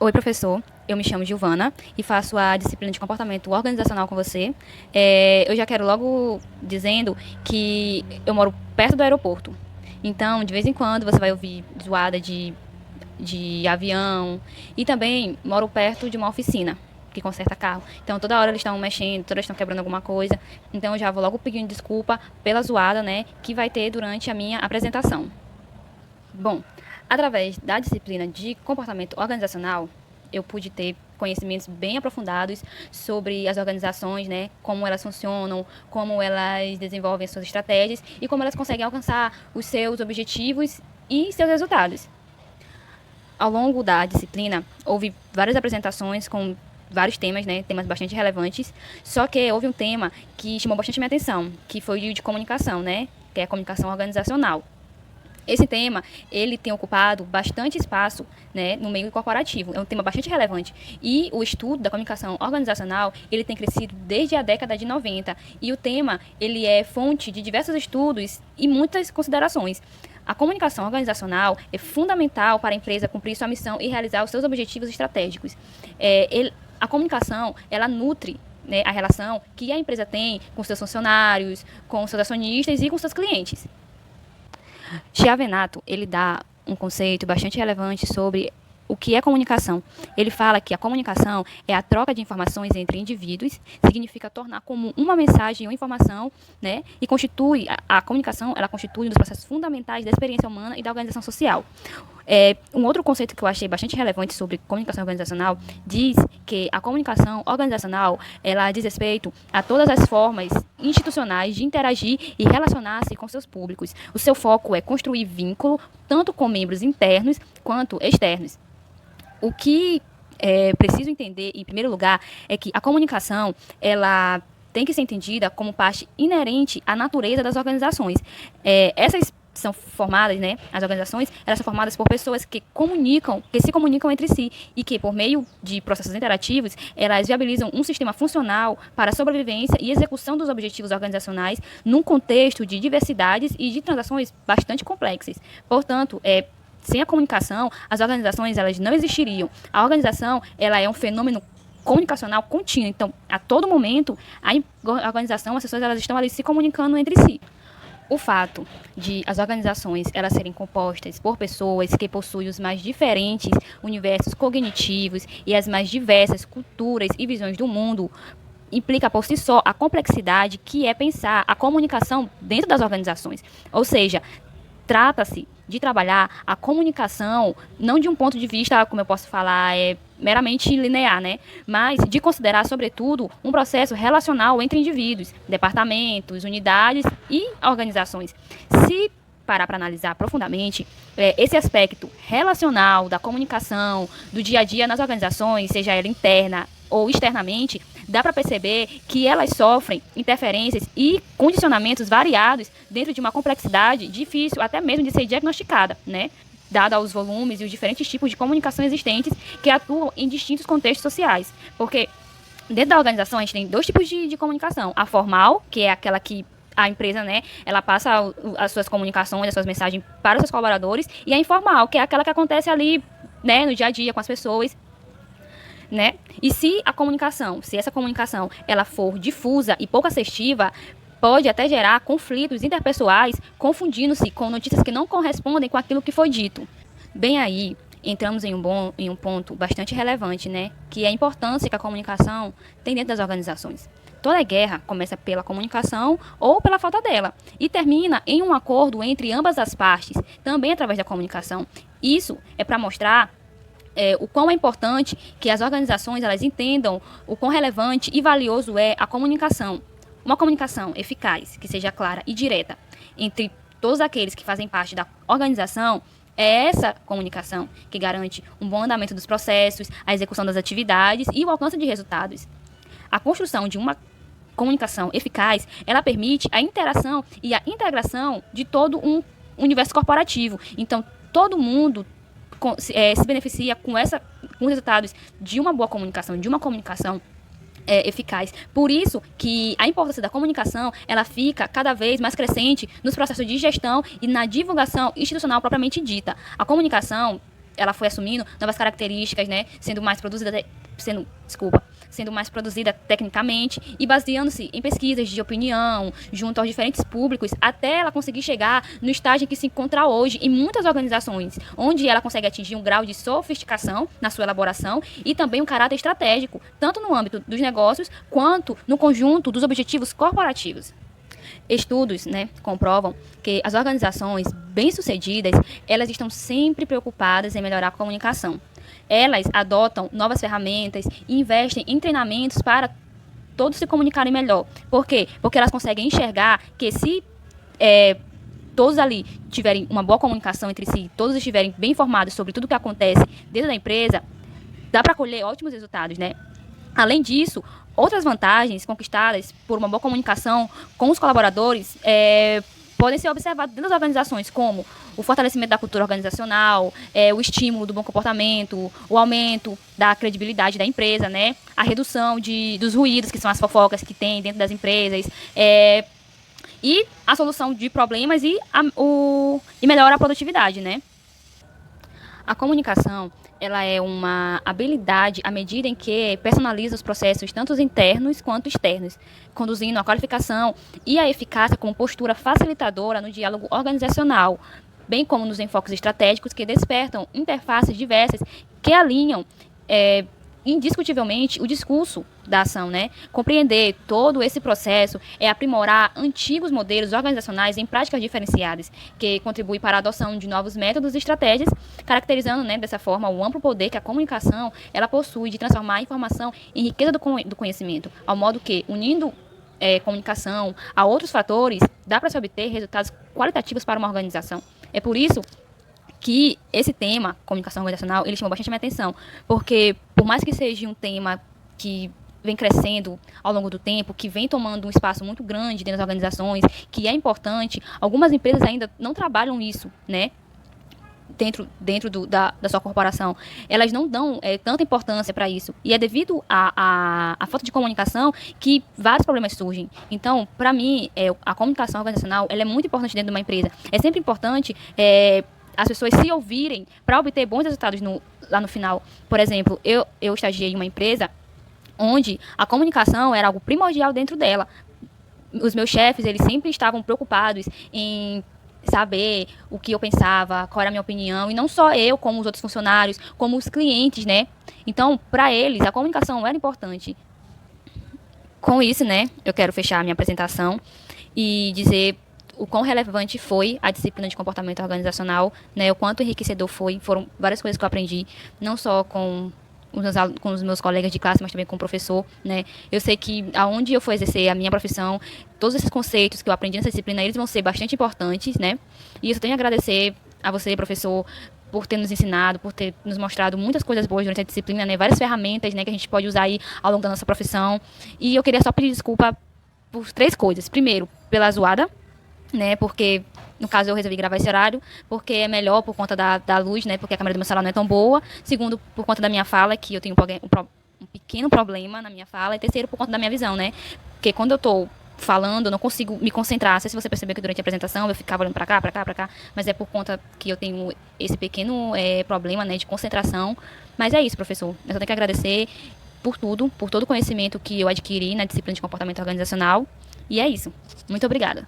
Oi, professor. Eu me chamo Giovana e faço a disciplina de comportamento organizacional com você. Eu já quero logo dizendo que eu moro perto do aeroporto. Então, de vez em quando, você vai ouvir zoada de avião. E também moro perto de uma oficina que conserta carro. Então, toda hora eles estão mexendo, toda hora eles estão quebrando alguma coisa. Então, eu já vou logo pedindo desculpa pela zoada, né, que vai ter durante a minha apresentação. Bom, através da disciplina de comportamento organizacional, eu pude ter conhecimentos bem aprofundados sobre as organizações, né, como elas funcionam, como elas desenvolvem suas estratégias e como elas conseguem alcançar os seus objetivos e seus resultados. Ao longo da disciplina, houve várias apresentações com vários temas, né, temas bastante relevantes, só que houve um tema que chamou bastante minha atenção, que foi o de comunicação, né, que é a comunicação organizacional. Esse tema, ele tem ocupado bastante espaço, né, no meio corporativo. É um tema bastante relevante. E o estudo da comunicação organizacional, ele tem crescido desde a década de 90. E o tema, ele é fonte de diversos estudos e muitas considerações. A comunicação organizacional é fundamental para a empresa cumprir sua missão e realizar os seus objetivos estratégicos. A comunicação, ela nutre, né, a relação que a empresa tem com seus funcionários, com seus acionistas e com seus clientes. Chiavenato, ele dá um conceito bastante relevante sobre o que é comunicação. Ele fala que a comunicação é a troca de informações entre indivíduos, significa tornar comum uma mensagem ou informação, né? E constitui, a comunicação, ela constitui um dos processos fundamentais da experiência humana e da organização social. Um outro conceito que eu achei bastante relevante sobre comunicação organizacional diz que a comunicação organizacional, ela diz respeito a todas as formas institucionais de interagir e relacionar-se com seus públicos. O seu foco é construir vínculo tanto com membros internos quanto externos. O que é preciso entender, em primeiro lugar, é que a comunicação, ela tem que ser entendida como parte inerente à natureza das organizações. Essas são formadas, né, as organizações, elas são formadas por pessoas que se comunicam entre si e que, por meio de processos interativos, elas viabilizam um sistema funcional para a sobrevivência e execução dos objetivos organizacionais num contexto de diversidades e de transações bastante complexas. Portanto, sem a comunicação, as organizações elas não existiriam. A organização ela é um fenômeno comunicacional contínuo. Então, a todo momento, a organização, as pessoas elas estão ali se comunicando entre si. O fato de as organizações elas serem compostas por pessoas que possuem os mais diferentes universos cognitivos e as mais diversas culturas e visões do mundo implica por si só a complexidade que é pensar a comunicação dentro das organizações. Ou seja, trata-se de trabalhar a comunicação não de um ponto de vista, como eu posso falar, meramente linear, né? Mas de considerar, sobretudo, um processo relacional entre indivíduos, departamentos, unidades e organizações. Se parar para analisar profundamente, esse aspecto relacional da comunicação, do dia a dia nas organizações, seja ela interna ou externamente, dá para perceber que elas sofrem interferências e condicionamentos variados dentro de uma complexidade difícil até mesmo de ser diagnosticada, né? Dado aos volumes e os diferentes tipos de comunicação existentes que atuam em distintos contextos sociais. Porque dentro da organização a gente tem dois tipos de comunicação. A formal, que é aquela que a empresa, né, ela passa as suas comunicações, as suas mensagens para os seus colaboradores, e a informal, que é aquela que acontece ali, né, no dia a dia com as pessoas, né? E se essa comunicação ela for difusa e pouco assertiva, pode até gerar conflitos interpessoais, confundindo-se com notícias que não correspondem com aquilo que foi dito. Bem aí, entramos em um ponto bastante relevante, né? Que é a importância que a comunicação tem dentro das organizações. Toda guerra começa pela comunicação ou pela falta dela e termina em um acordo entre ambas as partes, também através da comunicação. Isso é para mostrar o quão é importante que as organizações elas entendam o quão relevante e valioso é a comunicação. Uma comunicação eficaz, que seja clara e direta entre todos aqueles que fazem parte da organização, é essa comunicação que garante um bom andamento dos processos, a execução das atividades e o alcance de resultados. A construção de uma comunicação eficaz, ela permite a interação e a integração de todo um universo corporativo. Então, todo mundo se beneficia com os resultados de uma boa comunicação, de uma comunicação eficaz. Por isso que a importância da comunicação ela fica cada vez mais crescente nos processos de gestão e na divulgação institucional propriamente dita. A comunicação ela foi assumindo novas características, né, sendo mais produzida tecnicamente e baseando-se em pesquisas de opinião junto aos diferentes públicos, até ela conseguir chegar no estágio em que se encontra hoje em muitas organizações, onde ela consegue atingir um grau de sofisticação na sua elaboração e também um caráter estratégico, tanto no âmbito dos negócios quanto no conjunto dos objetivos corporativos. Estudos, né, comprovam que as organizações bem-sucedidas, elas estão sempre preocupadas em melhorar a comunicação. Elas adotam novas ferramentas e investem em treinamentos para todos se comunicarem melhor. Por quê? Porque elas conseguem enxergar que se todos ali tiverem uma boa comunicação entre si, todos estiverem bem informados sobre tudo o que acontece dentro da empresa, dá para colher ótimos resultados, né? Além disso, outras vantagens conquistadas por uma boa comunicação com os colaboradores podem ser observadas dentro das organizações, como o fortalecimento da cultura organizacional, o estímulo do bom comportamento, o aumento da credibilidade da empresa, né? A redução dos ruídos, que são as fofocas que tem dentro das empresas, e a solução de problemas e melhora a produtividade, né? A comunicação, ela é uma habilidade à medida em que personaliza os processos tanto internos quanto externos, conduzindo a qualificação e a eficácia como postura facilitadora no diálogo organizacional, bem como nos enfoques estratégicos que despertam interfaces diversas que alinham indiscutivelmente o discurso da ação, né? Compreender todo esse processo é aprimorar antigos modelos organizacionais em práticas diferenciadas, que contribui para a adoção de novos métodos e estratégias, caracterizando, né, dessa forma o amplo poder que a comunicação ela possui de transformar a informação em riqueza do conhecimento, ao modo que, unindo comunicação a outros fatores, dá para se obter resultados qualitativos para uma organização. É por isso que esse tema, comunicação organizacional, ele chamou bastante a minha atenção, porque por mais que seja um tema que vem crescendo ao longo do tempo, que vem tomando um espaço muito grande dentro das organizações, que é importante, algumas empresas ainda não trabalham isso, né? Dentro da sua corporação, elas não dão tanta importância para isso. E é devido à falta de comunicação que vários problemas surgem. Então, para mim, a comunicação organizacional ela é muito importante dentro de uma empresa. É sempre importante as pessoas se ouvirem para obter bons resultados lá no final. Por exemplo, eu estagiei em uma empresa onde a comunicação era algo primordial dentro dela. Os meus chefes, eles sempre estavam preocupados em saber o que eu pensava, qual era a minha opinião, e não só eu, como os outros funcionários, como os clientes, né? Então, para eles, a comunicação era importante. Com isso, né, eu quero fechar a minha apresentação e dizer o quão relevante foi a disciplina de comportamento organizacional, né, o quanto enriquecedor foram várias coisas que eu aprendi, não só com os meus colegas de classe, mas também com o professor, né. Eu sei que aonde eu for exercer a minha profissão, todos esses conceitos que eu aprendi nessa disciplina, eles vão ser bastante importantes, né, e eu tenho a agradecer a você, professor, por ter nos ensinado, por ter nos mostrado muitas coisas boas durante a disciplina, né, várias ferramentas, né, que a gente pode usar aí ao longo da nossa profissão. E eu queria só pedir desculpa por 3 coisas. Primeiro, pela zoada, né, porque no caso eu resolvi gravar esse horário, porque é melhor por conta da luz, né, porque a câmera do meu celular não é tão boa. Segundo, por conta da minha fala, que eu tenho um pequeno problema na minha fala. E terceiro, por conta da minha visão, né, porque quando eu tô falando, eu não consigo me concentrar. Não sei se você percebeu que durante a apresentação eu ficava olhando para cá, para cá, para cá, mas é por conta que eu tenho esse pequeno problema, né, de concentração. Mas é isso, professor. Eu só tenho que agradecer por tudo, por todo o conhecimento que eu adquiri na disciplina de comportamento organizacional. E é isso. Muito obrigada.